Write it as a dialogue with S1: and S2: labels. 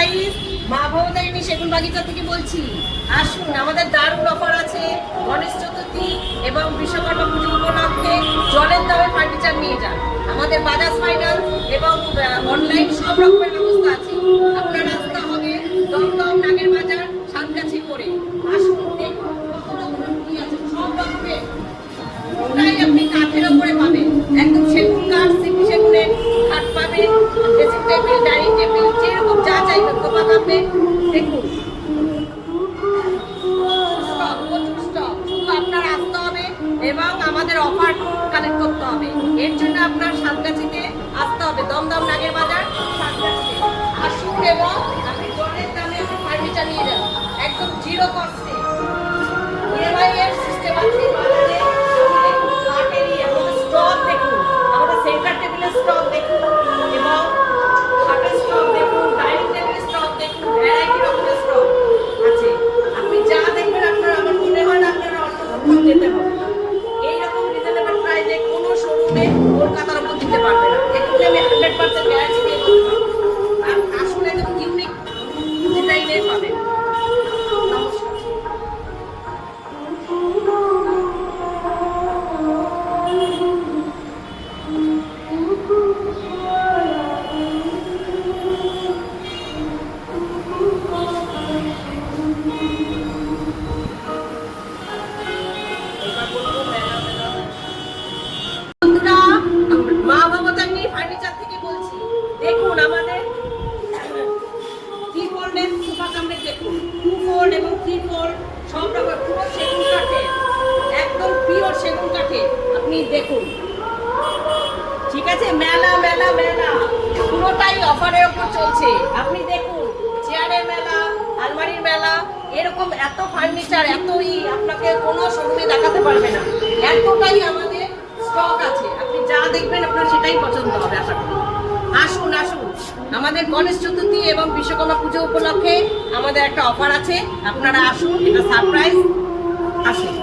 S1: Guys, মা ভবতারিণী সেগুন বাগিচা থেকে বলছি। আসুন, আমাদের দারুণ অফার আছে গণেশ চতুর্থী এবং বিশ্বকর্মা পুজো উপলক্ষে। জলের দামে ফার্নিচার নিয়ে যান। আমাদের বাজাজ ফাইন্যান্স এবং অনলাইন সব রকমের ব্যবস্থা আছে। আপনার রাস্তা হবে দমদম নাগের বাজার সাতগাছি করে। আসুন, দেখুন কত রকমের কি আছে, সব রকমের ওটাই আপনি কাঠের উপরে পাবেন। একদম সেগুন কাঠ, সিপি সেগুনের খাট পাবেন, ড্রেসিং টেবিল, ডাইনিং টেবিল, যেরকম যা চাইবেন সোফা পাবেন। দেখুন শুধু আপনার আসতে হবে এবং আমাদের অফার কালেক্ট করতে হবে। এর জন্য আপনার সাতগাছিতে আসতে হবে, দমদম নাগের বাজার সাতগাছিতে আসুন এবং আপনি জলের দামে আপনি ফার্নিচার নিয়ে যান একদম জিরো কস্টে। ইএমআই এর সিস্টেম আছে। বাজারে স্টক দেখুন, আমাদের সেন্টার টেবিলের স্টক দেখুন এবং খাটের স্টক দেখুন, ডাইনিং টেবিলের স্টক দেখুন, ভ্যারাইটি রকমের স্টক আছে। আপনি যা দেখবেন আপনার, আমার মনে হয় না আপনারা অন্য কোথাও যেতে হবে। এইরকম রিজনেবল প্রাইসে কোনো শোরুমে কলকাতার উপর দিতে পারবে না। এগুলো আমি 100% গ্যারান্টি দিয়ে বলতে পারবো। আর আসলে একদম ইউনিক ডিজাইনের পাবেন। বন্ধুরা, মা ভবতারিণী ফার্নিচার থেকে বলছি। দেখুন আমাদের 3-4 সোফা কামড়ে দেখুন, 2-4 এবং 3-4 সব রকম পুরো সেগুন কাঠের, একদম পিওর সেগুন কাঠের। আপনি দেখুন, ঠিক আছে? মেলা মেলা মেলা পুরোটাই অফারের উপর চলছে। আপনি দেখুন, চেয়ারের মেলা, আলমারির মেলা, এরকম এত ফার্নিচার, এতই আপনাকে কোনো শোরুমে দেখাতে পারবে না। এতটাই আমাদের স্টক আছে। আপনি যা দেখবেন আপনার সেটাই পছন্দ হবে আশা করি। আসুন আসুন, আমাদের গণেশ চতুর্থী এবং বিশ্বকর্মা পুজো উপলক্ষে আমাদের একটা অফার আছে। আপনারা আসুন, এটা সারপ্রাইজ। আসুন।